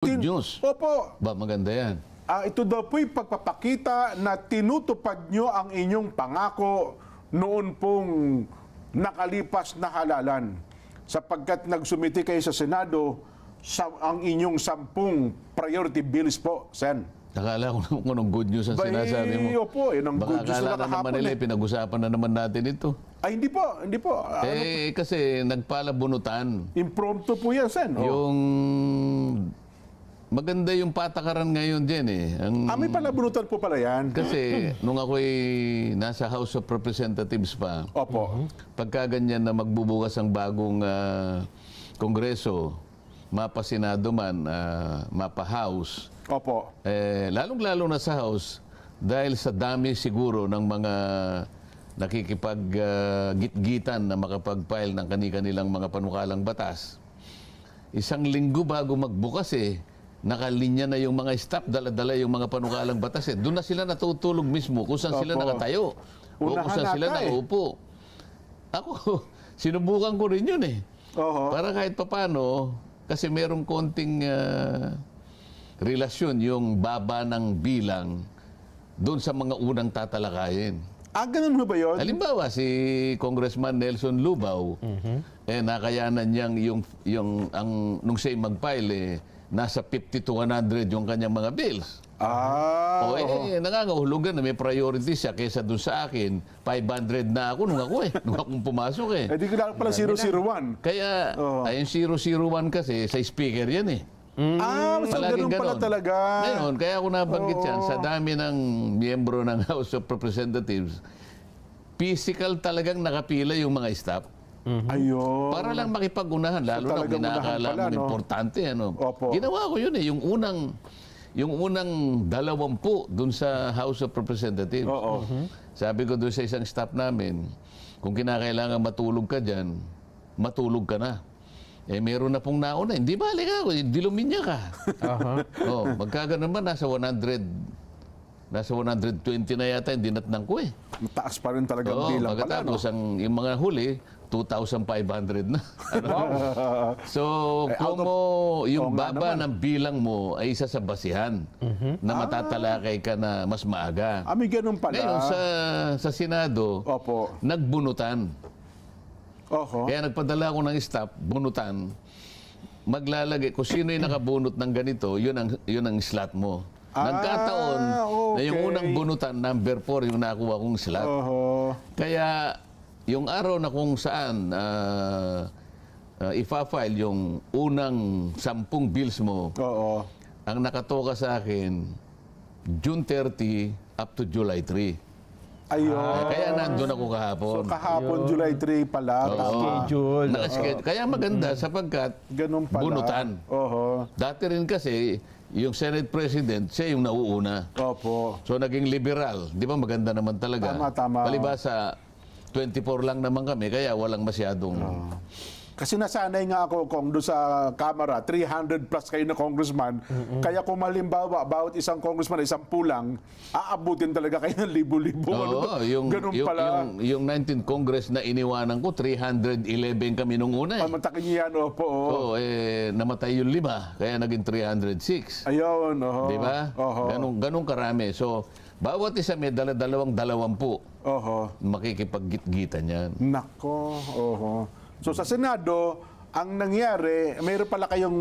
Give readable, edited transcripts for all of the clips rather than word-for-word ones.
Good news. Opo. Ba, maganda yan. Ito daw po'y pagpapakita na tinutupad nyo ang inyong pangako noon pong nakalipas na halalan. Sapagkat nagsumiti kayo sa Senado ang inyong 10 priority bills po, Sen. Nakala ko kung anong good news ang sinasabi mo. Opo, yun ang good news na naman nila, pinag-usapan na naman natin ito. Ay, hindi po, hindi po. Kasi nagpalabunutan. Impromptu po yan, Sen. Yung... Maganda yung patakaran ngayon din eh. May palabunutan po pala yan. Kasi nung ako'y nasa House of Representatives pa, Opo. pagka ganyan na magbubukas ang bagong Kongreso, mapa Senado man, mapa House, Opo. lalong-lalo na sa House, dahil sa dami siguro ng mga nakikipag-gitgitan na makapag-file ng kani-kanilang mga panukalang batas, isang linggo bago magbukas nakalinya na yung mga staff, dala-dala yung mga panukalang batas. Doon na sila natutulog mismo kung saan sila nakatayo. O kung saan sila nakaupo. Ako, sinubukan ko rin yun Para kahit papano, kasi merong konting relasyon yung baba ng bilang doon sa mga unang tatalakayin. Ganun mo ba yun? Halimbawa, si Congressman Nelson Lubao, nakayanan niyang nung siya'y mag-file, nasa 50 to 100 yung kanyang mga bills. Nangangahulugan na may priority siya kaysa doon sa akin. 500 na ako nung akong pumasok di ko lang pala 001. Kaya, yung 001 kasi, sa speaker yan So ganun pala talaga. Ngayon, kaya ako nabanggit yan, sa dami ng miyembro ng House of Representatives, physical talagang nakapila yung mga staff. Ayun. Para lang makipag-unahan, lalo na minakala mo importante. Opo. Ginawa ko yun yung unang 20 dun sa House of Representatives. Sabi ko doon sa isang staff namin, kung kinakailangan matulog ka dyan, matulog ka na. Meron na pong nauna, hindi balik ako, diluminya ka. Magkagano naman, nasa 120 na yata, hindi natnang ko Mataas pa rin talaga ang bilang pala, Pagkatapos, yung mga huli, 2,500 na. So, kung yung baba ng bilang mo ay isa sa basihan na matatalakay ka na mas maaga. May ganun pala. Ngayon, sa Senado, nagbunutan. Kaya nagpadala ako ng staff, bunutan, maglalagay, kung sino yung nakabunot ng ganito, yun ang slot mo. Nagkataon na yung unang bunutan, number 4, yung nakuha kong slot. Kaya, yung araw na kung saan ipa-file yung unang 10 bills mo, ang nakatoka sa akin, June 30 up to July 3. Ayun. Kaya nandun ako kahapon. So kahapon, July 3 pala. Schedule. Kaya maganda sapagkat bunutan. Dati rin kasi, yung Senate President, siya yung nauuna. So naging liberal. Di ba maganda naman talaga? Tama. Palibasa, 24 lang naman kami, kaya walang masyadong... Kasi nasanay nga ako kung doon sa Kamara, 300 plus kayo na congressman. Kaya kung malimbawa, bawat isang congressman, isang pulang, aabutin talaga kayo ng libo-libo. Ganun pala. Yung 19th Congress na iniwanan ko, 311 kami nung una. Pamatakin niya yan, namatay yung 5, kaya naging 306. Ayun, Di ba? Ganun karami. So, bawat isa may dalawang 20. Makikipag-gitgitan yan. Nako, So sa Senado, ang nangyari, mayroon pala kayong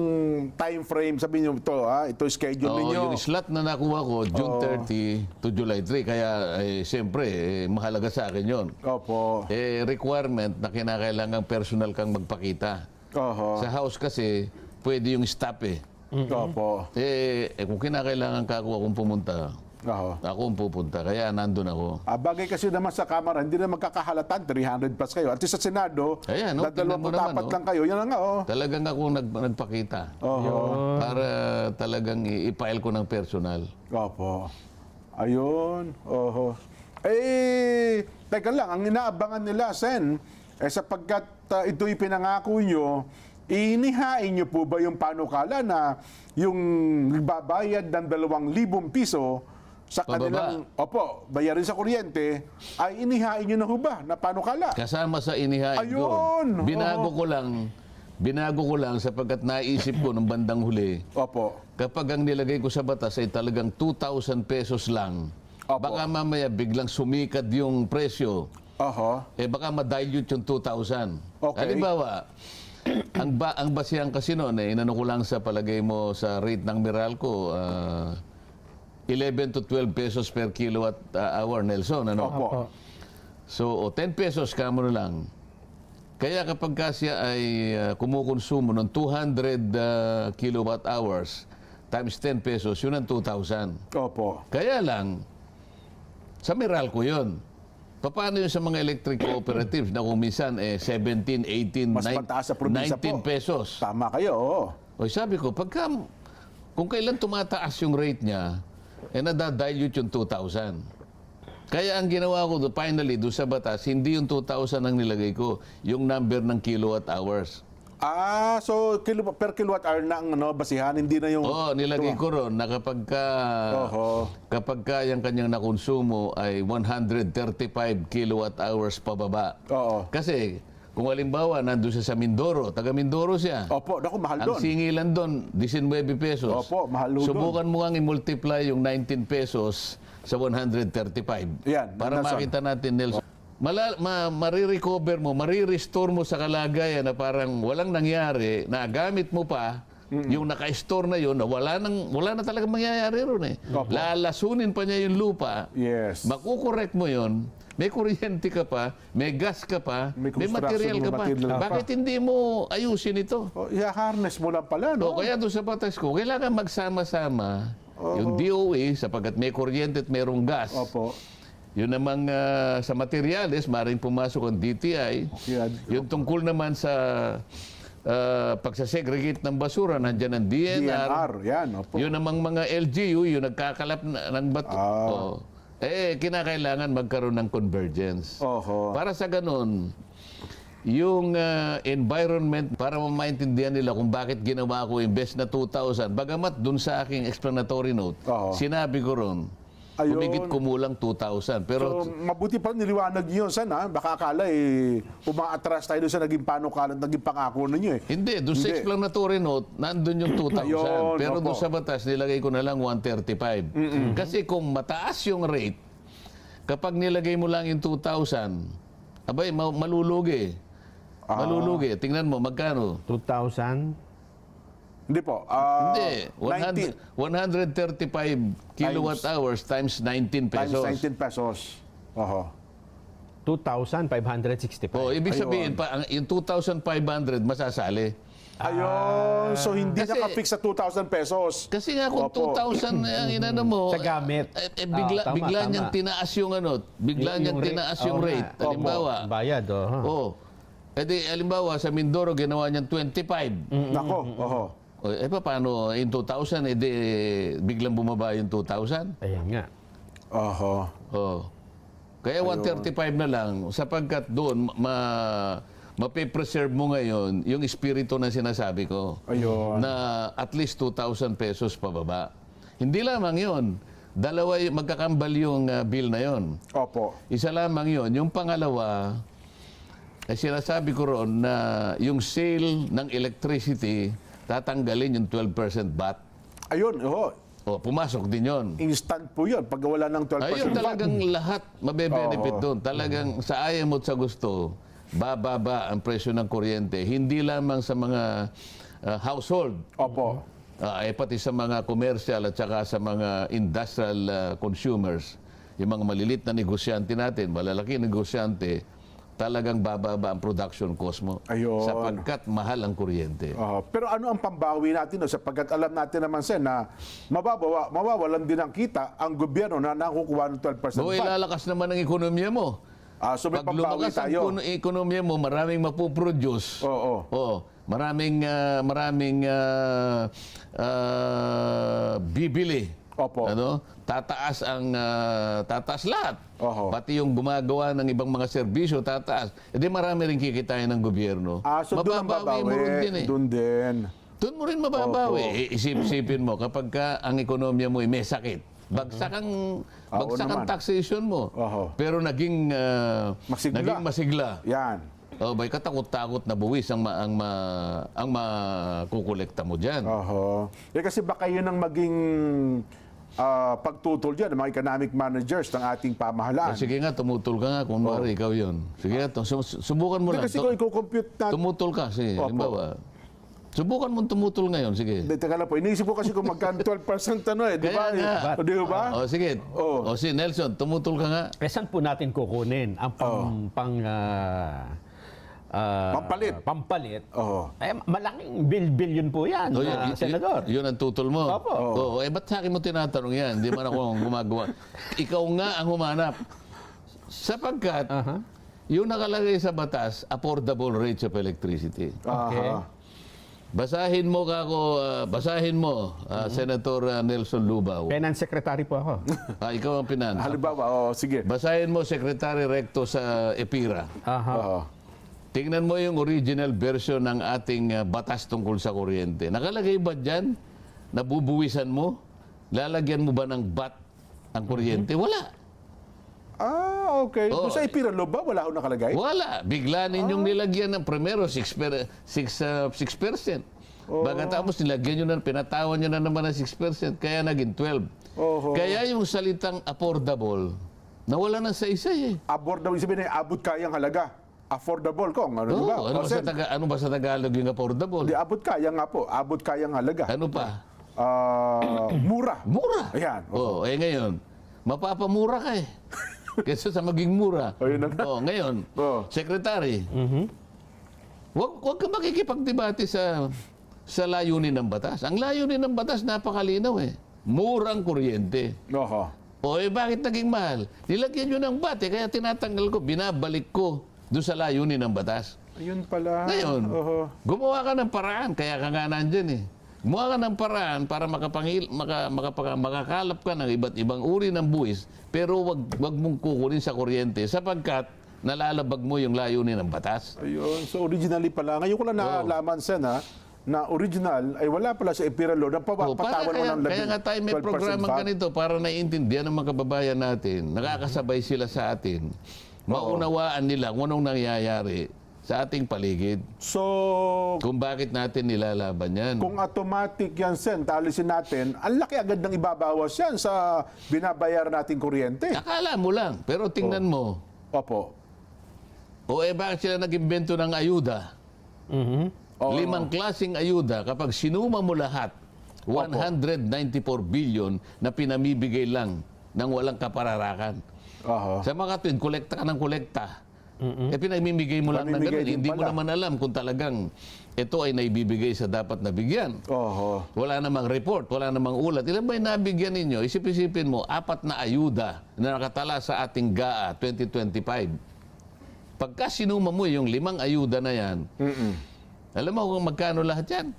time frame, sabi niyo ito schedule niyo. Yung slot na nakuha ko, June 30 to July 3, kaya siyempre, mahalaga sa akin yun. Requirement na kinakailangan personal kang magpakita. Sa House kasi, pwede yung staff kung kinakailangan ka ako akong pumunta, ako ang pupunta, kaya nandun ako. Bagay kasi naman sa Kamara, hindi na magkakahalatan, 300 plus kayo. At sa Senado, dapat lang kayo. Yan nga, Talagang ako nagpakita. Para talagang i-file ko ng personal. Ayun. Teka lang, ang inaabangan nila, Sen, sapagkat ito'y pinangako nyo, inihain nyo po ba yung panukala na yung nagbabayad ng 2,000 piso sa kanilang, bayarin sa kuryente, ay inihain nyo na ho ba na panukala? Kasama sa inihain ko. Binago ko lang Binago ko lang sapagkat naisip ko nung bandang huli, Opo. kapag ang nilagay ko sa batas ay talagang 2,000 pesos lang, Opo. baka mamaya biglang sumikad yung presyo, Oho. baka ma-dilute yung 2,000. Okay. Halimbawa, ang basihan kasi noon, inano ko lang sa palagay mo sa rate ng Meralco, 11 to 12 pesos per kilowatt hour, Nelson. Ano? Opo. So, 10 pesos kamo na lang. Kaya kapag siya ay kumukonsumo ng 200 kilowatt hours times 10 pesos, yun ang 2,000. Opo. Kaya lang, sa Meralco yun. Paano yun sa mga electric cooperatives na kung minsan 17, 18, Mas mataas sa probinsya 19 po. pesos? Tama kayo, oo. O sabi ko, kung kailan tumataas yung rate niya, nadadilute yung 2,000. Kaya ang ginawa ko finally doon sa batas, hindi yung 2,000 ang nilagay ko, yung number ng kilowatt hours. So per kilowatt hour na ang basihan, hindi na yung... Oo, nilagay ko ron na kapag yung kanyang nakonsumo ay 135 kilowatt hours pababa. Oo. Kasi kung halimbawa nandun siya sa Mindoro, taga Mindoro siya. Opo, naku, mahal Ang doon. singilan doon, 19 pesos. Opo, mahal doon. Subukan mo nga i-multiply yung 19 pesos sa 135. Yan, Para Nelson. makita natin, Nelson. Marirecover mo, marirestore mo sa kalagayan na parang walang nangyari, na gamit mo pa, yung naka-store na yun, na wala na talaga mangyayari ron eh. Opo. Lalasunin pa niya yung lupa, Yes. makukorek mo yun, may kuryente ka pa, may gas ka pa, May may material ka pa. material pa. Bakit hindi mo ayusin ito? I-harness mo lang pala, no? Kaya doon sa batas ko, kailangan magsama-sama yung DOE sapagkat may kuryente at mayroong gas. Opo. Yun namang sa materyales, maaaring pumasok ang DTI. Yan. Yung tungkol naman sa pagsasegregate ng basura, nandyan ang DNR. DNR, yan, opo. Yun namang mga LGU, yung nagkakalap ng bato. Kinakailangan magkaroon ng convergence. Oho. Para sa ganun, yung environment, para maintindihan nila kung bakit ginawa ko imbes na 2,000, bagamat dun sa aking explanatory note, Oo. sinabi ko ron, Ayun. humigit kumulang 2,000. Pero So, mabuti pa niliwanag niyo yun, ha? Baka akala umaatras tayo doon sa naging panukalan, naging pangako ninyo eh. hindi, doon sa Hindi. explanatory note, nandun yung 2,000. Ayun, Pero opo. doon sa batas, nilagay ko na lang 135. Kasi kung mataas yung rate, kapag nilagay mo lang yung 2,000, abay, malulugi. Malulugi. Tingnan mo, magkano? 2,000? Hindi po. Hindi. 135 kilowatt hours times 19 times pesos. 19 pesos. Oho. 2,565. Ibig sabihin, yung 2,500 masasali. Ayun. So, hindi Kasi- naka-fix sa 2,000 pesos. Kasi nga kung Opo. 2,000 ang inano mo, Sa gamit. bigla, Tama, bigla tama. niyang tinaas yung bigla niyang tinaas yung rate. Halimbawa, Bayad, halimbawa sa Mindoro ginawa niyang 25. Nako. Oho. Paano in 2,000, biglang bumaba yung 2,000? Ayan nga. Oho. Oh. Kaya 135 na lang sapagkat doon mape-preserve mo ngayon yung espiritu na sinasabi ko. Ayun. Na at least 2,000 pesos pababa. Hindi lamang yun. Dalawa magkakambal yung bill na yon. Opo. Isa lamang yon. Yung pangalawa, ay sinasabi ko roon na yung sale ng electricity, tatanggalin yung 12% VAT. Ayun. Oho. Pumasok din yon. Instant po yun. Pag wala ng 12% Ayun talagang lahat mabe-benefit Oo. doon. Talagang sa ayaw mo at sa gusto, bababa ang presyo ng kuryente. Hindi lamang sa mga household, Opo. pati sa mga commercial at saka sa mga industrial consumers. Yung mga malilit na negosyante natin, malalaki negosyante, talagang bababa ang production cost mo. Ayun. Sapagkat mahal ang kuryente. Pero ano ang pambawi natin? No? Sapagkat alam natin naman, Sen, na mawawalan din ang kita ang gobyerno na nakukuha ng 12% O VAT. ilalakas naman ang ekonomiya mo. So may Pag pambawi lumakas tayo. ang ekonomiya mo, maraming mapuproduce. Oo. Maraming bibili. Opo. Tataas tataas lahat. Oho. Pati yung gumagawa ng ibang mga serbisyo, tataas. Marami rin kikitain ng gobyerno. So doon ang Mababawi mo rin din eh. Doon din. Doon mo rin mababawi. Isip-isipin mo, kapag ang ekonomiya mo ay may sakit, bagsak ang naman. taxation mo. Oho. Pero naging Masigla. masigla. Yan. Oh, may katakot-takot na buwis ang makukolekta mo diyan. Oho. Kasi baka yun ang maging pagtutol dyan ng mga economic managers ng ating pamahalaan. Sige nga, tumutol ka nga kung mari ikaw 'yon. Sige nga, subukan mo lang. Kasi kung i-compute natin... Tumutol ka, sige. Halimbawa, subukan mo tumutol ngayon, sige. Teka lang po, iniisip ko kasi kung magkano 12% ano di ba? Kaya nga. Di ba? O sige. O si Nelson, tumutol ka nga. Saan po natin kukunin ang pampalit? Oo. Malaking billion po yan, O, Senador. Yun ang tutol mo. Opo. O, ba't sa akin mo tinatanong yan? Hindi man ako gumagawa. Ikaw nga ang humanap. Sapagkat, yung nakalagay sa batas, affordable rates of electricity. Okay. Basahin mo Senator Nelson Lubao. Finance Secretary po ako. Ikaw ang pinans. Halimbawa, sige. Basahin mo Secretary Recto sa EPIRA. Oo. Tingnan mo yung original version ng ating batas tungkol sa kuryente. Nakalagay ba dyan? Nabubuwisan mo? Lalagyan mo ba ng bat ang kuryente? Wala. Okay. Doon sa Ipiralo ba? Wala akong nakalagay? Wala. Bigla ninyong nilagyan ng primero 6%. Pagkatapos nilagyan nyo na, pinatawan nyo na naman ng 6%, kaya naging 12%. Oho. Kaya yung salitang affordable, nawala na sa isa eh. Affordable, sabihin na abot kayang halaga. Affordable kung ano, di ba? Ano ba sa Tagalog yung affordable? Di, abot kaya nga po. Abot kayang halaga. Ano pa? Mura. Mura. Ayan. Ngayon, mapapamura ka eh. Kesa sa maging mura. Yun na nga. Ngayon, Secretary, wag ka makikipagdebate sa layunin ng batas. Ang layunin ng batas, napakalinaw eh. Murang kuryente. Oho. Bakit naging mahal? Nilagyan nyo ng bat eh, kaya tinatanggal ko, binabalik ko doon sa layunin ng batas. Ayun pala. Ngayon, Oho. gumawa ka ng paraan, kaya ka nga nandyan eh. Gumawa ka ng paraan para makakalap ka ng iba't ibang uri ng buwis, pero wag mong kukunin sa kuryente sapagkat nalalabag mo yung layunin ng batas. Ayun. So originally pala, ngayon ko lang naalaman, Sen, na original ay wala pala sa Ipiralo na patawan mo ng Kaya nga tayo may 12% programang VAT. ganito para naiintindihan ng mga kababayan natin, nakakasabay sila sa atin, maunawaan nila kung anong nangyayari sa ating paligid. So, Kung bakit natin nilalaban yan. kung automatic yan, Sen, talisin natin, ang laki agad ng ibabawas yan sa binabayar nating kuryente. Akala mo lang, pero tingnan mo, Opo. bakit sila nag-imbento ng ayuda? Oo. 5 klaseng ayuda, kapag sinuma mo lahat, 194 billion na pinamibigay lang ng walang kapararakan. Oho. Sa mga tuwid, kolekta ka ng kolekta. Pinamimigay mo lang ng Pamimigay ganun. din Hindi mo pala. naman alam kung talagang ito ay naibibigay sa dapat na bigyan. Oho. Wala namang report, wala namang ulat. Ilan ba yung nabigyan ninyo? Isip-isipin mo, 4 na ayuda na nakatala sa ating GAA 2025. Pagka sinuma mo yung 5 ayuda na yan, alam mo kung magkano lahat yan?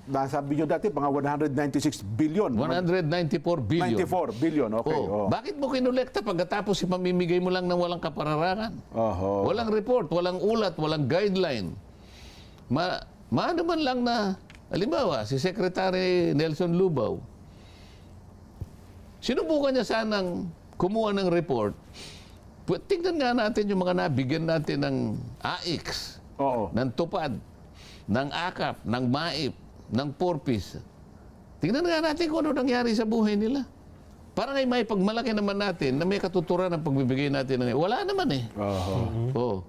Nasabi nyo dati, mga 196 billion. 194 billion. 94 billion, okay. Oh. Bakit mo kinolekta pagkatapos ipamimigay mo lang ng walang kapararakan? Oho. Walang report, walang ulat, walang guideline. Maano man lang na, halimbawa, si Secretary Nelson Lubao, sinubukan niya sanang kumuha ng report. Tingnan nga natin yung mga nabigyan natin ng AIX, Oo. ng TUPAD, ng AKAP, ng MAIP, ng Porpis. Tingnan nga natin kung ano nangyari sa buhay nila. Para ngay may pagmalaki naman natin na may katuturan ng pagbibigay natin. Wala naman eh. Oho.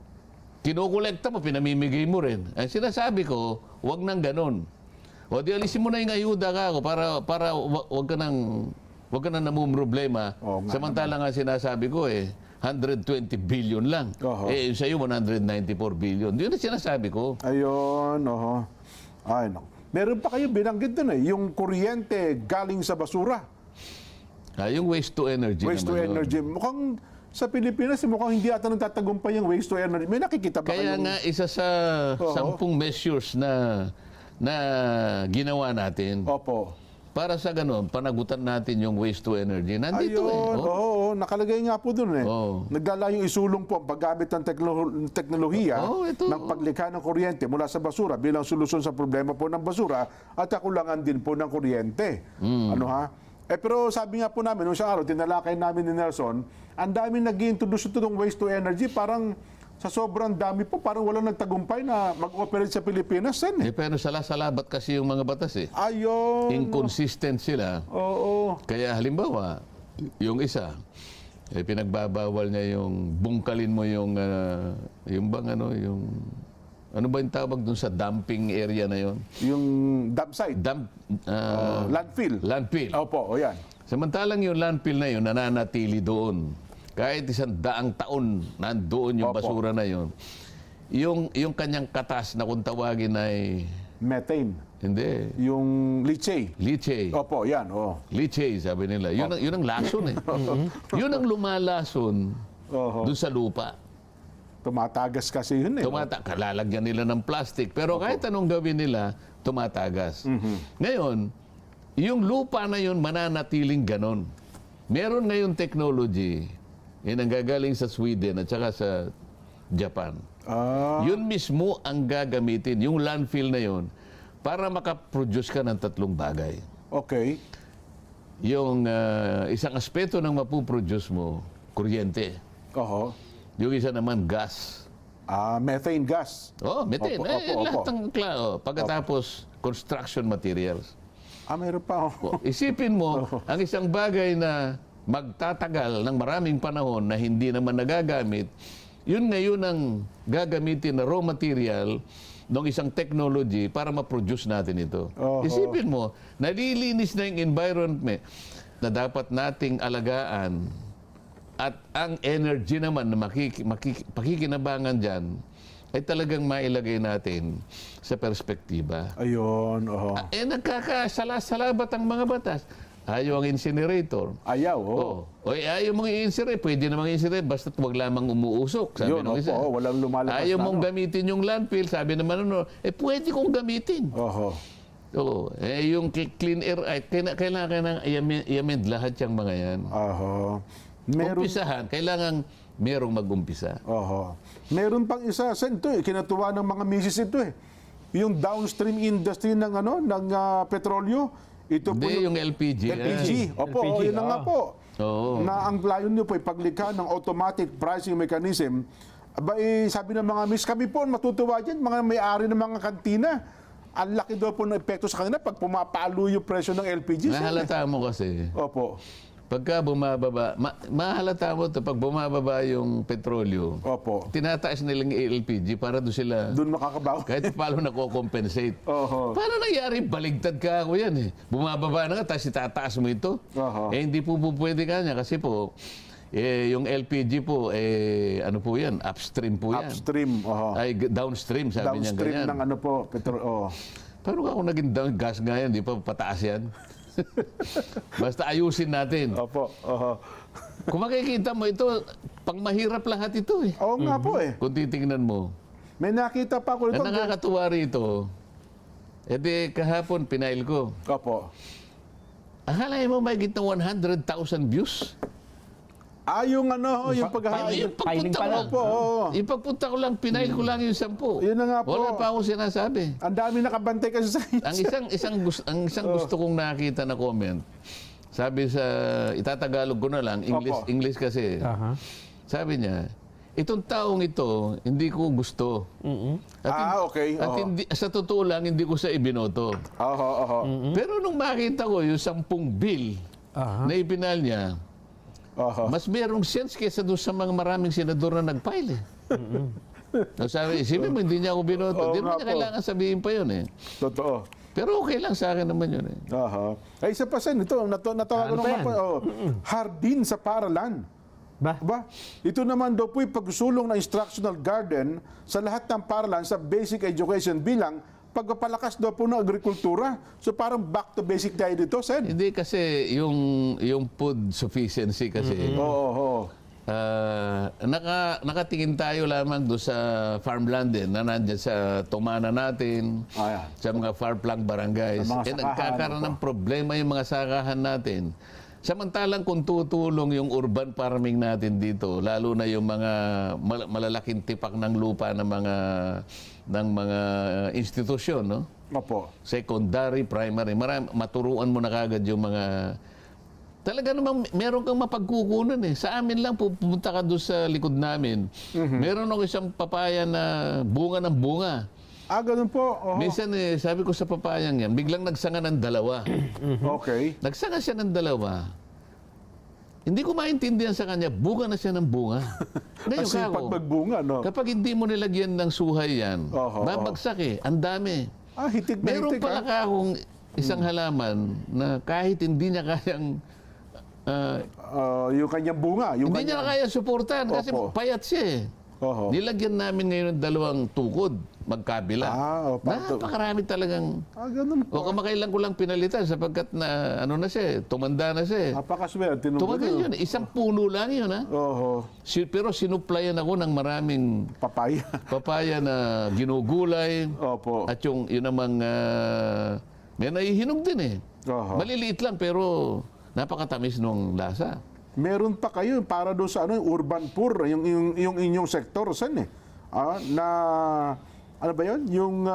Kinukolekta mo, pinamimigay mo rin. Ang sinasabi ko, wag nang ganon. O di alisin mo na yung ayuda ka ako para wag ka nang namumroblema. Oo nga Samantala nga sinasabi ko 120 billion lang. Oho. Sa iyo 194 billion. Yun ang sinasabi ko. Ayun, oho. Ay, no. Meron pa kayo binanggit dun yung kuryente galing sa basura. Yung waste to energy Waste to naman yun. energy. Mukhang sa Pilipinas, mukhang hindi ata nagtatagumpay yung waste to energy. May nakikita ba Kaya kayong... nga isa sa Oo. 10 measures na ginawa natin Opo. para sa ganun, panagutan natin yung waste to energy. Nandito Ayun, oo, nakalagay nga po dun Oo. Naglalayong isulong po ang paggamit ng teknolohiya Oo, ito. ng paglikha ng kuryente mula sa basura bilang solusyon sa problema po ng basura at kakulangan din po ng kuryente. Ano ha? Pero sabi nga po namin, nung isang araw, tinalakay namin ni Nelson, ang daming nag-i-introduce ito ng waste to energy, parang Sa sobrang dami po, parang walang nagtagumpay na mag-operate sa Pilipinas, Sen. Pero salabat kasi yung mga batas eh. Ayun. Inconsistent sila. Oo. Kaya halimbawa, yung isa, pinagbabawal niya yung bungkalin mo yung bang ano ba yung tawag dun sa dumping area na yon? Yung dump site. Landfill. Landfill. Opo, o yan. Samantalang yung landfill na yun, nananatili doon. Kahit 100 taon, nandoon yung Opo. basura na yun. Yung kanyang katas na kung tawagin ay, Methane. hindi, Yung leachate. liche. Opo, yan. Oh. Liche, sabi nila. Yun ang lason eh. Yun ang lumalason Oho. doon sa lupa. Tumatagas kasi yun eh. Kalalagyan nila ng plastic. Pero kahit anong gawin nila, tumatagas. Ngayon, yung lupa na yun, mananatiling ganon. Meron ngayon technology, yun ang gagaling sa Sweden at saka sa Japan. Yun mismo ang gagamitin, yung landfill na yun, para makaproduce ka ng 3 bagay. Okay. Yung isang aspeto ng mapuproduce mo, kuryente. Oho. Yung isa naman, gas. Methane gas. Oh, methane. Opo. Lahat ng pagkatapos, construction materials. Meron pa. Oh. Isipin mo, ang isang bagay na magtatagal ng maraming panahon na hindi naman nagagamit, yun ngayon ang gagamitin na raw material ng isang technology para ma-produce natin ito. Oho. Isipin mo, nalilinis na yung environment na dapat nating alagaan at ang energy naman na pakikinabangan dyan ay talagang mailagay natin sa perspektiba. Ayun. Oho. Nagkakasalabat ang mga batas. Ayaw ang incinerator. Ayaw. Oh. Ayaw mong i-incinerate. Pwede namang i-incinerate basta wag lamang umuusok. Sabi Yun, nung isa. walang lumalabas Ayaw na mong gamitin yung landfill. Sabi naman pwede kong gamitin. Oho. Oo. Yung clean air, kailangan i-amend lahat yung mga yan. Oho. Meron. Umpisahan. Kailangan merong mag-umpisa. Oho. Meron pang isa, Sen, ito kinatuwa ng mga misis ito Yung downstream industry ng petrolyo, ito po Hindi, yung LPG. LPG. Opo, LPG, yun na nga po. Oo. Na ang layon nyo po ay paglikha ng automatic pricing mechanism. Sabi ng mga miss, kami po matutuwa dyan, mga may-ari ng mga kantina. Ang laki daw po ng epekto sa kanila pag pumapalo yung presyo ng LPG. Nahalata mo kasi. Opo. Pagka bumababa, mahalata mo ito, pag bumababa yung petrolyo, Opo. tinataas nilang LPG para doon sila, Doon makakabaw. kahit paano nako-compensate. Oho. Paano nangyari? Baligtad ka ako yan eh. Bumababa na nga, tapos itataas mo ito. Oho. Hindi po pwede ka niya kasi po, yung LPG po, ano po yan? Upstream po yan. Upstream. Oho. Ay, downstream, sabi niya Downstream ganyan. ng ano po, petrol. Paano ako naging gas nga yan? Di pa pataas yan? Basta ayusin natin. Opo. Oho. Kung makikita mo ito, pang mahirap lahat ito eh. Oo nga po Kung titingnan mo. May nakita pa ako Ang ito. nakakatuwa rito, kahapon pinail ko. Opo. Akala mo may gitna 100,000 views? Yung yung Filing paghahain. pa lang. Opo. Yung pagpunta ko lang, pinail ko lang yung 10. Yun na nga po. Wala pa akong sinasabi. Ang dami nakabantay kasi sa inyo. Ang isang gusto kong nakita na comment, sabi itatagalog ko na lang, Opo. English kasi. Aha. Sabi niya, itong taong ito, hindi ko gusto. Okay. At hindi, sa totoo lang, hindi ko siya ibinoto. Oho. Pero nung makita ko yung 10 bill Aha. na ipinal niya, Oho. mas merong sense kaysa doon sa mga maraming senador na nag-file eh. So sabi, isipin mo, hindi niya ako binoto. Oo Hindi mo nga niya po. kailangan sabihin pa yun eh. Totoo. Pero okay lang sa akin naman yun eh. Oho. Ay, isa pa, Sen. Ito, natawagan Ano ng pa mga hardin sa paralan. Ba? Ito naman daw po'y pagsulong ng instructional garden sa lahat ng paralan sa basic education bilang pagpapalakas daw po ng agrikultura. So parang back to basic tayo dito, Sen. Hindi kasi yung food sufficiency kasi, Oo. nakatingin tayo lamang doon sa farmland din na nandiyan sa tumana natin, Ayan. sa mga far-flung barangays. Sa mga sakahan, Nagkakaroon ng problema yung mga sakahan natin. Samantalang kung tutulong yung urban farming natin dito, lalo na yung mga malalaking tipak ng lupa ng mga institusyon, no? Opo. Secondary, primary, maturuan mo na kagad yung mga talaga namang meron kang mapagkukunan eh. Sa amin lang, pupunta ka doon sa likod namin. Meron ako isang papaya na bunga ng bunga. Ganun po. Oho. Minsan sabi ko sa papayang yan, biglang nagsanga ng dalawa. Okay. Nagsanga siya ng dalawa. Hindi ko maintindihan sa kanya, bunga na siya ng bunga. Ngayon Kasi pag magbunga, no? kapag hindi mo nilagyan ng suhay yan, Oho. babagsak eh. Ang dami. Hitik na Meron hitik. pala ka akong isang halaman na kahit hindi niya kayang Yung kanyang bunga. Yung hindi niya na kaya suportahan kasi Opo. payat siya eh. Oho. Nilagyan namin ngayon ng dalawang tukod magkabila. Napakarami talagang. Ganun po. O kamakailan ko lang pinalitan sapagkat na ano na siya, tumanda na siya. Napakaswerte. Tumagal yun. Isang puno lang yun ha. Oho. Pero sinuplayan ako ng maraming Papaya. papaya na ginugulay. Opo. At yun namang may nahihinog din eh. Oho. Maliliit lang pero napakatamis nung lasa. Meron pa kayo para doon sa urban poor, yung inyong sektor, Sen, na ano ba yun? Yung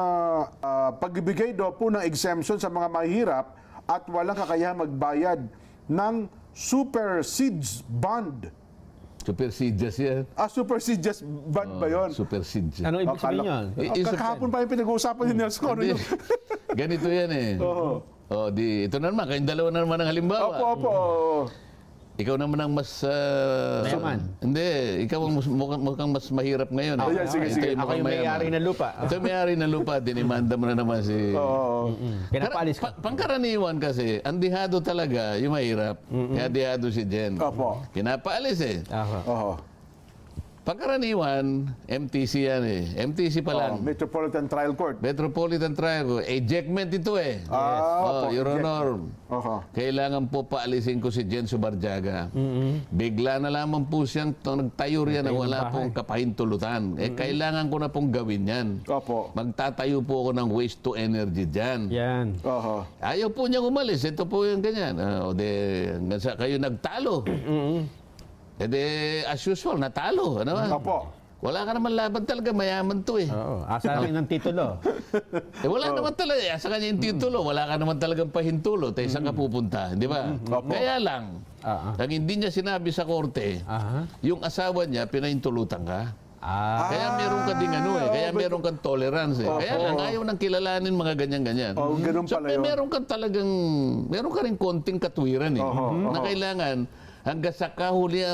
pagbibigay daw po ng exemption sa mga mahirap at walang kakayahan magbayad ng super seeds bond. Super seeds yan. Super seeds bond ba yun? Super seeds. Anong ibig sabihin yun? Kahapon pa yung pinag-uusapan ni Nelson. Ano Hindi. yun? Ganito yan eh. Ito na naman. Kayong dalawa na naman ang halimbawa. Opo. Ikaw naman ang mas... Mayaman. Hindi. Ikaw ang mukhang mas mahirap ngayon. Oh, yan, sige. Ako yung may-ari ng lupa. Ito yung may-ari ng lupa. Dinimanda mo na naman si... Pinapaalis ko. Pangkaraniwan kasi, ang dihado talaga, yung mahirap. Kaya dihado si Jen. Opo. Pinapaalis eh. Oho. Pangkaraniwan, MTC yan eh. MTC pa lang. Metropolitan Trial Court. Metropolitan Trial. Ejectment ito eh. Opo, Your Honor. Oho. Kailangan po paalisin ko si Jen Subarjaga. Bigla na lamang po siyang nagtayo riyan na wala pong kapahintulutan. Kailangan ko na pong gawin yan. Opo. Magtatayo po ako ng waste to energy dyan. Yan. Oho. Ayaw po niyang umalis. Ito po yung ganyan. Hanggang sa kayo nagtalo. As usual, natalo. Ano? Opo. Wala ka naman laban talaga. Mayaman to eh. Oo. Asa rin ng titulo. Wala naman talaga. Sa kanya yung titulo, wala ka naman talagang pahintulo. Tayo saan ka pupunta? Di ba? Kaya lang, ang hindi niya sinabi sa korte, yung asawa niya, pinahintulutan ka. Kaya meron ka ding kaya meron kang tolerance eh. Kaya lang ayaw nang kilalanin mga ganyan-ganyan. Ganun So pala yun. meron ka rin konting katwiran eh. Na kailangan hanggang sa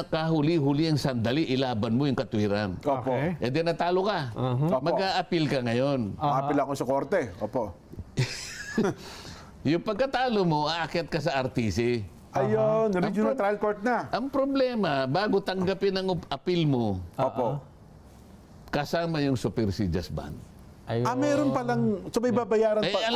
kahuli-huli ang sandali, ilaban mo yung katwiran. Opo. Eh di natalo ka. Mag-a-appeal ka ngayon. Apil ako sa korte. Opo. Yung pagkatalo mo, aakyat ka sa RTC. Ayun, regional trial court na. Ang problema, bago tanggapin ang appeal mo, Opo. kasama yung supersedes ban. Meron palang sabay babayaran pa.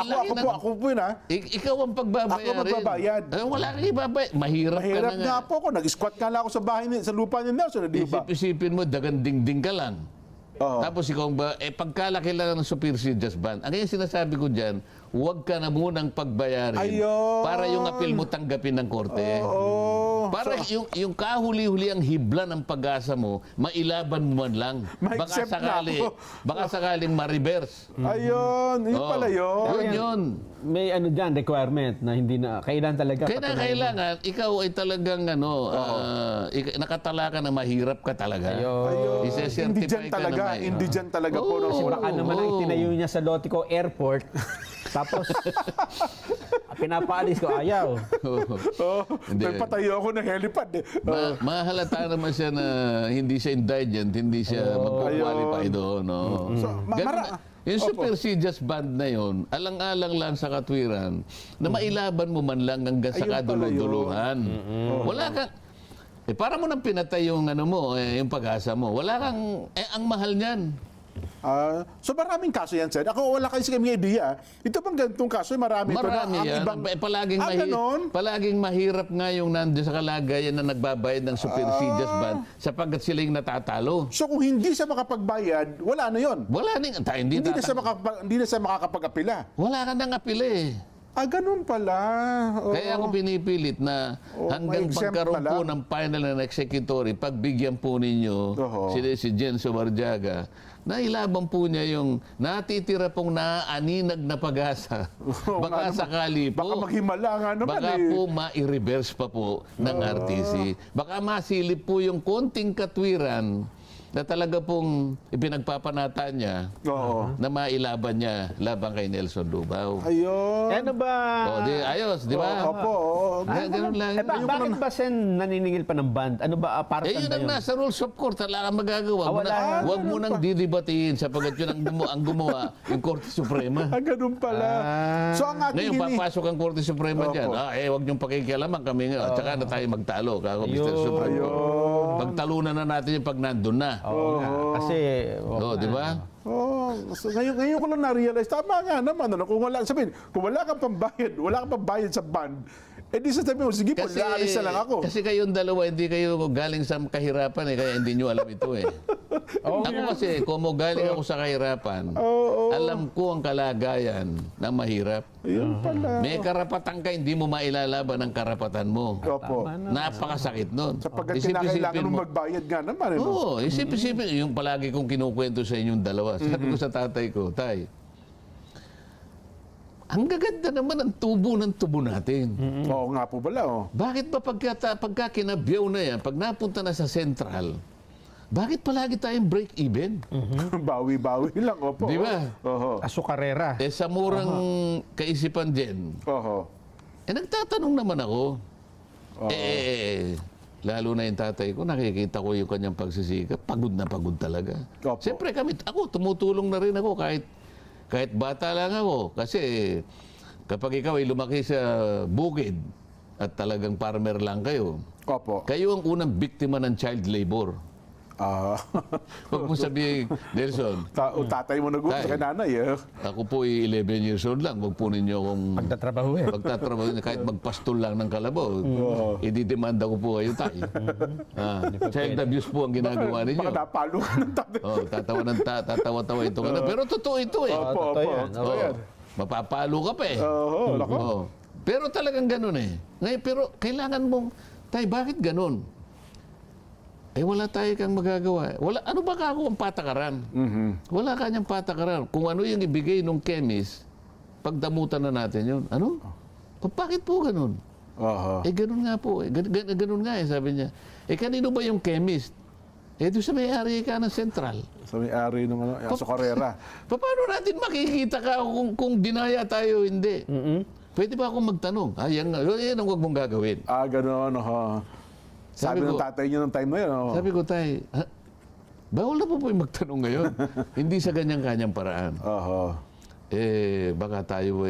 Ako po yun Ikaw ang pagbabayarin. Ako magbabayad. Wala kang ibabayad. Mahirap ka Mahirap na nga po ako. Nag-squat nga lang ako sa bahay, sa lupa ni Nelson. Di ba? Isipin mo, daganding-ding ka lang. Tapos ikaw ba, pagkalaki lang ng supersedes ban, ang yung sinasabi ko dyan, huwag ka na munang pagbayarin para yung appeal mo tanggapin ng korte. Para yung kahuli-huli ang hibla ng pag-asa mo, mailaban mo man lang. Ma-accept na ako. Baka sakaling ma-reverse. Ayun, yun pala yun. Yun. May dyan, requirement na hindi na, kailan talaga. Kailangan, ikaw ay talagang nakatala ka na mahirap ka talaga. Indigent talaga. Indigent talaga po. Kasi baka naman ang itinayo niya sa Lotico Airport, tapos pinapaalis ko, ayaw. Nagpatayo ako ng helipad. Mahalata naman siya na hindi siya indigent, hindi siya magpo-qualify doon. Yung supersedes band na yun, alang-alang lang sa katwiran, na mailaban mo man lang hanggang sa kaduluduluhan. Wala kang... para mo nang pinatay yung yung pag-asa mo. Wala kang... ang mahal niyan. So maraming kaso yan, Sen. Ako wala kasi kami idea. Ito bang ganitong kaso, marami yan. Palaging mahirap nga yung nandiyan sa kalagayan na nagbabayad ng supersedes ban sapagkat sila yung natatalo. So kung hindi siya makapagbayad, wala na yon. Wala hindi Hindi na siya makakapag-apila. Wala ka nang apila eh. Ganun pala. Oo. Kaya ako pinipilit na hanggang may exempt pagkaroon po pala. ng final and executory, pagbigyan po ninyo Oo. si Jenso Barjaga, na ilaban po niya yung natitira pong naaaninag na pag-asa. Oo, Baka nga naman. sakali po, Baka maghimala nga naman baka eh. po ma-reverse pa po ng RTC. Baka masilip po yung konting katwiran na talaga pong ipinagpapanata niya Oo. na mailaban niya laban kay Nelson Lubao. Ayun. Ano ba? O, di, ayos, di ba? Opo. Oo. Ganun lang. Bakit ba Sen naniningil pa ng band? Ano ba, para Eh, yun saan ba ang yun? nasa rules of court. Wala kang magagawa. Wala. Huwag mo nang didibatiin sapagkat yun ang gumawa yung Korte Suprema. Ganun pala. So ang ating Ngayon, papasok ang Korte Suprema Opo. dyan. Huwag niyong pakikialaman kami nga. At saka na tayo magtalo. Kako, Mr. Supreme Court. Pagtalunan na natin yung pag nandun na. Oo nga. Kasi, Di ba? So ngayon ko lang na-realize, tama nga naman. Ano, kung wala kang pambayad, wala kang pambayad sa band, eh di sasabihin mo, sige po, laalis na lang ako. Kasi kayong dalawa, hindi kayo galing sa kahirapan kaya hindi nyo alam ito Ako kasi, kung galing ako sa kahirapan, alam ko ang kalagayan na mahirap. Ayun pala. May karapatan ka, hindi mo mailalaban ang karapatan mo. Opo. Napakasakit nun. Sapagkat Isip-isipin kinakailangan mo. mong magbayad nga naman. Eh, no? Oo, isip-isipin. Yung palagi kong kinukwento sa inyong dalawa. Sabi ko sa tatay ko, Tay, ang gaganda naman ang tubo ng tubo natin. Oo nga po pala. Oh. Bakit ba pagka kinabyaw na yan, pag napunta na sa Central, bakit palagi tayong break-even? Bawi-bawi lang. Opo. Di ba? Oho. asukarera. Eh sa murang kaisipan din, Oho. nagtatanong naman ako. Lalo na yung tatay ko, nakikita ko yung kanyang pagsisikap, pagod na pagod talaga. Opo. Siyempre ako, tumutulong na rin ako kahit bata lang ako. Kasi kapag ikaw ay lumaki sa bukid at talagang farmer lang kayo, Opo. kayo ang unang biktima ng child labor. Huwag mo sabihin, Nelson, Tatay mo nag-utos Tay. kay nanay. Eh. ako po ay 11 years old lang. Huwag po ninyo akong Pagtatrabaho eh. pagtatrabaho niyo, kahit magpastol lang ng kalabaw, ididemanda ko po kayo tayo. Child abuse po ang ginagawa ninyo. Baka napalo ka ng tatay. Tatawa-tawa ito ka na. Pero totoo ito Opo, totoo opo. yan. Totoo yan. Mapapalo ka pa eh. Oho, lako. Oo. Pero talagang ganun eh. Ngayon, pero kailangan mong, tay, bakit ganun? Eh wala tayo kang magagawa. Ano ba ako ang patakaran? Wala kanyang patakaran. Kung ano yung ibigay ng chemist, pagdamutan na natin yun. Ano? Bakit po ganun? Oho. Eh ganun nga po. Ganun nga eh, sabi niya. Eh kanino ba yung chemist? Eh doon sa may-ari ka ng Central. Sa may-ari ng asukarera. Paano natin makikita ka kung dinaya tayo o hindi? Pwede ba akong magtanong? Yan ang huwag mong gagawin. Gano'n. Sabi Sabi ng ko- tatay niyo ng time na yun. Sabi ko, tay, bawal na po yung magtanong ngayon. Hindi sa ganyang-kanyang paraan. Oho. Baka tayo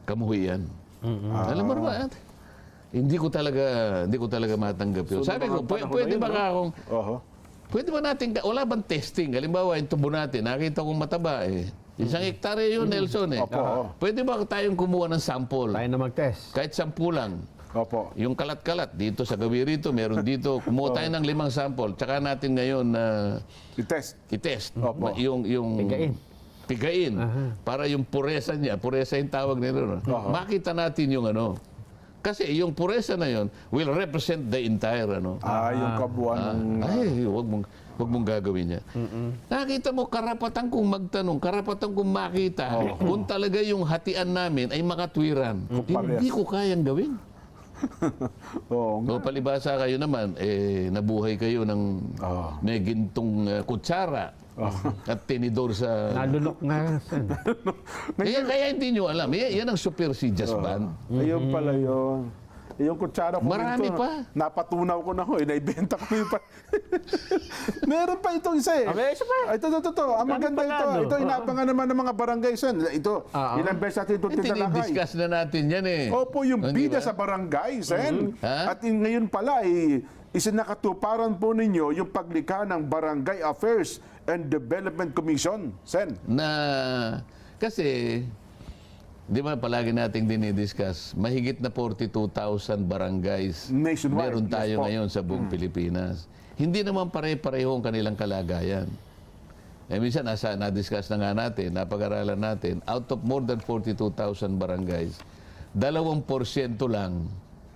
kamuhian. Alam mo ba? Hindi ko talaga matanggap yun. So, Sabi ko, mga panahon pwede na ba yun, akong, Oho. pwede ba natin, wala bang testing? Halimbawa, yung tubo natin, nakita kong mataba Isang hektarya yun, Nelson Opo. Pwede ba tayong kumuha ng sample? Tayo na mag-test. Kahit 10 lang. Opo. Yung kalat-kalat, dito sa gawi rito, meron dito. Kumuha tayo ng 5 sample. Tsaka natin ngayon I-test. i-test. Opo. Yung Pigain. Pigain. Para yung puresa niya, puresa yung tawag nila. No? Makita natin yung ano. Kasi yung puresa na yun will represent the entire ano. Yung kabuuan ng... Ay, wag mong gagawin niya. Nakita mo, karapatan kong magtanong, karapatan kong makita kung talaga yung hatian namin ay makatwiran. Hindi ko kayang gawin. Oo nga. No, palibasa kayo naman, nabuhay kayo ng may gintong kutsara at tinidor sa... Nalunok nga. Kaya hindi nyo alam. Yan ang supersedious ban. Ayun pala yun. Yung kutsara ko Marami dito, pa. napatunaw ko na ho. Naibenta ko yung pa. Meron pa itong isa eh. Isa pa. Ito. Ang maganda ito. Ito, inabangan naman ng mga barangay sen. Ito, ilang beses natin itong tinalakay. Tinidiscuss na natin yan eh. Opo, yung Hindi bida ba? sa barangay, sen. Ha? At ngayon pala, isinakatuparan po ninyo yung paglikha ng Barangay Affairs and Development Commission, sen. Kasi, di ba palagi nating dinidiscuss, mahigit na 42,000 barangays Nationwide, meron yes tayo po. ngayon sa buong Pilipinas. Hindi naman pare-pareho ang kanilang kalagayan. minsan, na-discuss na nga natin, napag-aralan natin, out of more than 42,000 barangays, 2% lang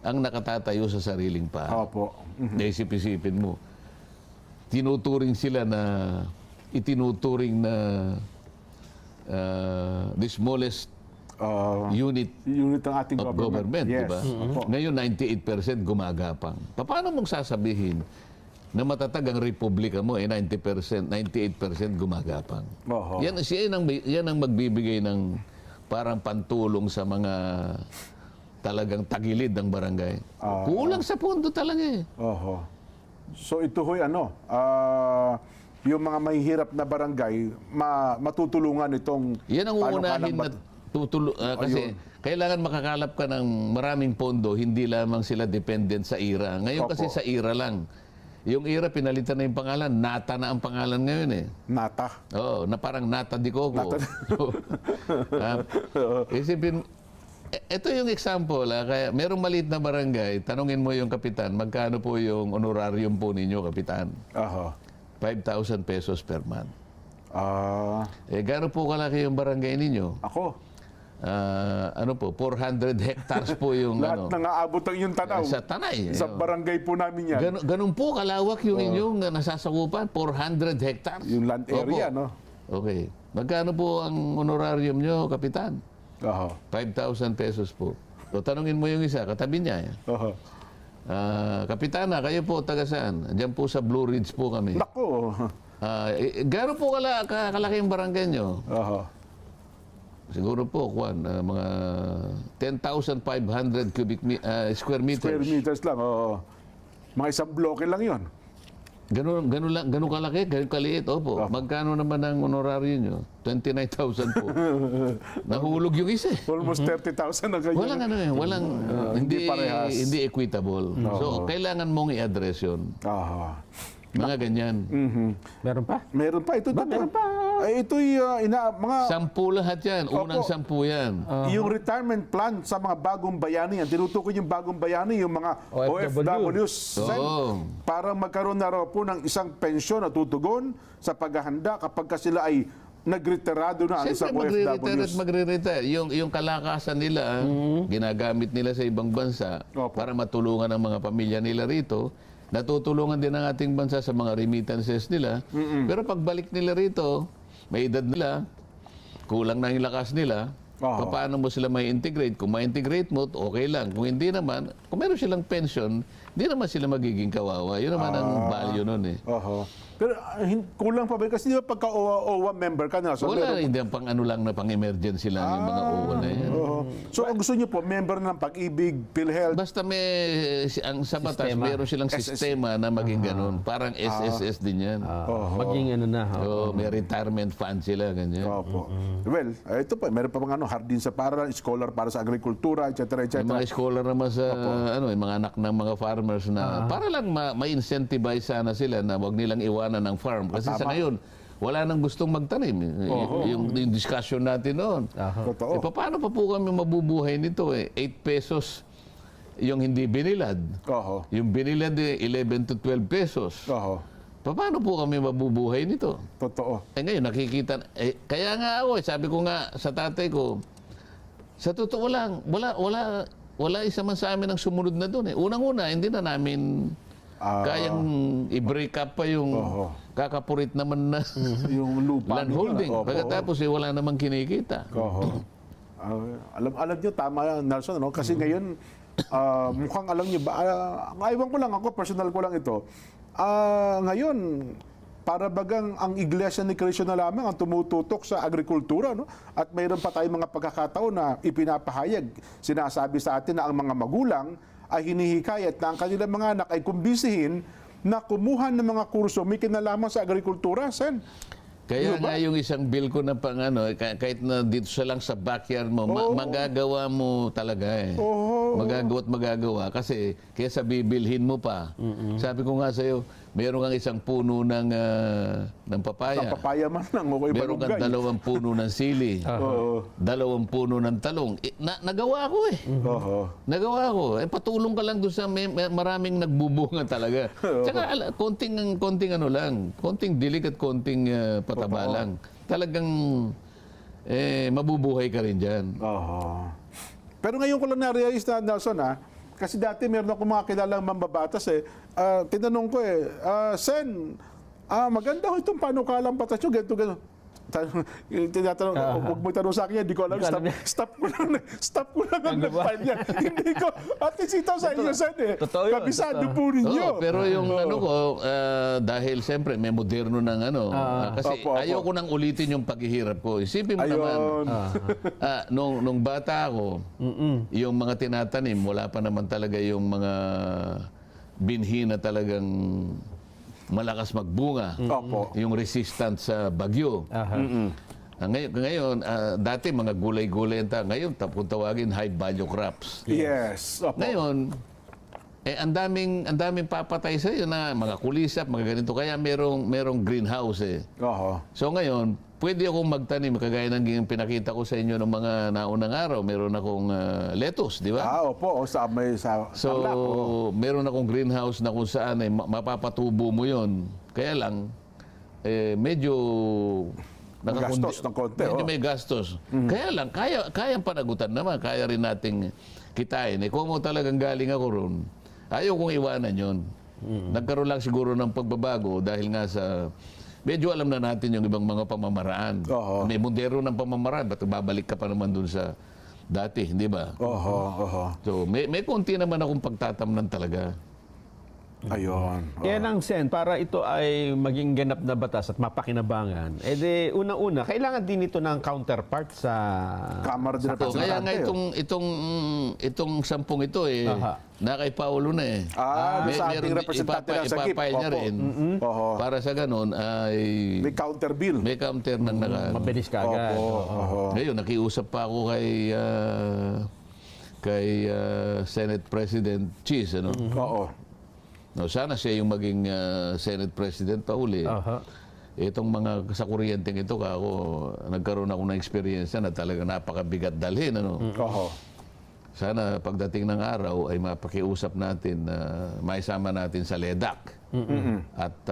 ang nakatatayo sa sariling paa. Opo. Naisip-isipin mo. Itinuturing na the smallest unit Unit ng ating of government, di Yes. ba? Opo. Ngayon, 98% gumagapang. Paano mong sasabihin na matatag ang republika mo, 90%, 98% gumagapang? Oho. Yan ang magbibigay ng parang pantulong sa mga talagang tagilid ng barangay. Kulang sa pondo talaga eh. Oho. So ito ho'y yung mga mahihirap na barangay, matutulungan itong Yan ang uunahin na kasi Ayun. kailangan makakalap ka ng maraming pondo, hindi lamang sila dependent sa IRA. Ngayon kasi Opo. sa IRA lang. Yung IRA, pinalitan na yung pangalan. Nata na ang pangalan ngayon eh. nata. Oo, na parang Nata di Coco. Isipin, ito yung example. Kaya merong maliit na barangay, tanungin mo yung kapitan, magkano po yung honorarium po ninyo, kapitan? Oho. 5,000 pesos per month. Gano'n po kalaki yung barangay ninyo? Ako, 400 hectares po yung lahat nang aabot ang inyong tanaw. sa Tanay. Sa barangay po namin yan. Ganun po kalawak yung inyong nasasakupan, 400 hectares. Yung land area, Opo. no? Okay. Magkano po ang honorarium nyo, kapitan? Oho. 5,000 pesos po. So, tanungin mo yung isa, katabi niya. Oho. Kapitana, kayo po taga saan? Diyan po sa Blue Ridge po kami. Nako. Gano'n po kalaki yung barangay nyo? Oho. Siguro po, mga 10,500 square meters. Square meters lang, oo. Mga isang bloke lang yon. Ganun kalaki, ganun kaliit. Opo. Magkano naman ang honoraryo nyo? 29,000 po. Nahulog yung isa. Almost 30,000 na ganyan. Walang hindi parehas. hindi equitable. So kailangan mong i-address 'yon. Oho. Mga ganyan. Meron pa? Meron pa ito. Meron pa. Ito'y mga 10 lahat 'yan. Unang 10 'yan. yung retirement plan sa mga bagong bayani, ang tinutukoy yung bagong bayani, yung mga OFWs. Oo. Para magkaroon na raw po ng isang pensyon na tutugon sa paghahanda kapag sila ay nagretirado na ang isang Siyempre, magre-retire at OFWs. magre-retire. Yung kalakasan nila, ginagamit nila sa ibang bansa Opo. para matulungan ang mga pamilya nila rito. Natutulungan din ang ating bansa sa mga remittances nila. Pero pagbalik nila rito, may edad nila, kulang na yung lakas nila, Oo. paano mo sila may integrate? Kung ma-integrate mo, okay lang. Kung hindi naman, kung meron silang pension, hindi naman sila magiging kawawa. Yun naman ang value nun eh. Oho. Pero kulang pa ba? Kasi di ba pagka OWA member ka na, so Wala, hindi ang pang ano lang na pang-emergency lang yung mga OWA na yan. Oho. So ang gusto niyo po, member ng Pag-ibig, PhilHealth, Basta sa batas, Sistema. meron silang sistema na maging ganun. Parang SSS din yan. Maging ano na. So, may retirement fund sila, ganyan. Opo. Well, ito pa, meron pa mga hardin sa para, scholar para sa agrikultura, etc. etc. May mga scholar naman sa, yung mga anak ng mga farmers na, para lang ma-incentivize sana sila na wag nilang iwanan ng farm. Kasi sa ngayon, wala nang gustong magtanim. Yung discussion natin noon. Totoo. Paano pa po kami mabubuhay nito eh? 8 pesos yung hindi binilad. Oho. Yung binilad 11 to 12 pesos. Oho. Paano po kami mabubuhay nito? Totoo. Ngayon, nakikita, kaya nga ako, sabi ko nga sa tatay ko, sa totoo lang, wala isa man sa amin ang sumunod na doon. Unang-una, hindi na namin kayang i-break up pa yung kakapurit naman na Yung lupa. land holding. Opo. Pagkatapos, wala namang kinikita. Oho. Alam niyo, tama yan, Nelson, no? Kasi ngayon, mukhang alam niyo ba, ewan ko lang ako, personal ko lang ito, ngayon, para bagang ang Iglesia ni Cristo na lamang ang tumututok sa agrikultura, no? At mayroon pa tayong mga pagkakataon na ipinapahayag, sinasabi sa atin na ang mga magulang ay hinihikayat na ang kanilang mga anak ay kumbisihin na kumuha ng mga kurso may kinalaman sa agrikultura, Sen. Kaya nga yung isang bill ko na pang kahit na dito sa lang sa backyard mo, magagawa mo talaga eh. Magagawa kasi kaysa bibilhin mo pa. Sabi ko nga sa'yo, meron kang isang puno ng papaya. Sa papaya man lang, okay, Meron kang 2 puno ng sili. 2 puno ng talong. Nagawa ko eh. Nagawa ko. Patulong ka lang doon sa maraming nagbubunga talaga. Tsaka konting dilig at konting matataba lang. Talagang mabubuhay ka rin dyan. Oho. Pero ngayon ko lang na-realize na, Nelson, kasi dati meron ako mga kilalang mambabatas tinanong ko Sen, maganda ho itong panukalang batas nyo, ganito, ganito. Tinatanong, huwag mo tanong sa akin yan, di ko alam, stop ko lang ang nag-file yan. Hindi ko, at least ito sa inyo, Sen, Totoo yun, kabisado po ninyo. Oo, pero yung ano ko, dahil siyempre may moderno ng ano, kasi Opo. ayoko nang ulitin yung paghihirap ko. Isipin mo naman, Ayun. nung bata ako, yung mga tinatanim, wala pa naman talaga yung mga binhi na talagang malakas magbunga. Opo. Yung resistant sa bagyo. Ngayon, dati mga gulay-gulay ngayon kung tawagin high value crops. Yes. Opo. Ngayon, ang daming papatay sa iyo na mga kulisap, mga ganito. Kaya merong greenhouse Oho. So ngayon, pwede akong magtanim kagaya ng pinakita ko sa inyo ng mga naunang araw. Meron akong lettuce, di ba? Opo. Sa So, Tarlac, meron akong greenhouse na kung saan mapapatubo mo yon. Kaya lang, medyo Magastos ng konti, Medyo may gastos. Kaya lang, kayang panagutan naman. Kaya rin nating kitain. Kung mo talagang galing ako ron, ayaw kong iwanan yon. Nagkaroon lang siguro ng pagbabago dahil nga sa... Medyo alam na natin yung ibang mga pamamaraan. Oo. May mundero ng pamamaraan. Ba't babalik ka pa naman dun sa dati, hindi ba? Oho. So, may konti naman akong pagtatamnan talaga. Ayun. Kaya lang, Sen, para ito ay maging ganap na batas at mapakinabangan, unang-una, kailangan din ito ng counterpart sa... Kamara din So, kaya nga itong sampung ito na kay Paulo na sa ating representante ng Sagip. Ipapile niya rin. Oho. Para sa ganun ay May counter bill. may counter ng Mabilis ka agad. Oho. Ngayon, nakiusap pa ako kay Senate President Cheese, ano? Oo. No, sana siya yung maging Senate President pa uli. Itong mga sa kuryenteng ito, nagkaroon ako ng experience na talaga napakabigat dalhin. Ano? Oho. Sana pagdating ng araw ay mapakiusap natin na maisama natin sa LEDAC. At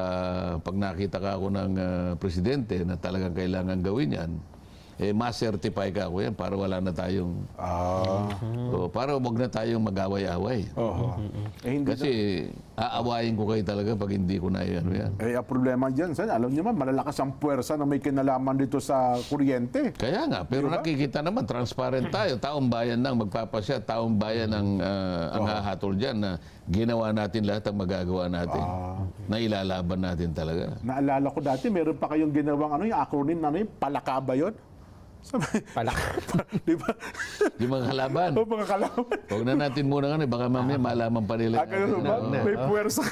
pag nakita ka ako ng presidente na talagang kailangan gawin yan, ma-certify ka ako yan para wala na tayong... So, para wag na tayong mag-away-away. Oho. Hindi Kasi aawayin ko kayo talaga pag hindi ko na yan. ang problema dyan, Sen, alam niyo man, malalakas ang puwersa na may kinalaman dito sa kuryente. Kaya nga, pero nakikita naman, transparent tayo. Taong bayan nang magpapasya, taong bayan ang hahatol dyan na ginawa natin lahat ang magagawa natin. Na ilalaban natin talaga. Naalala ko dati, meron pa kayong ginawang yung acronym yung palaka ba yun? Di ba? Yung mga kalaban. Mga kalaban. Huwag na natin muna baka mamaya malaman pa nila. Ganun ba? May puwersa.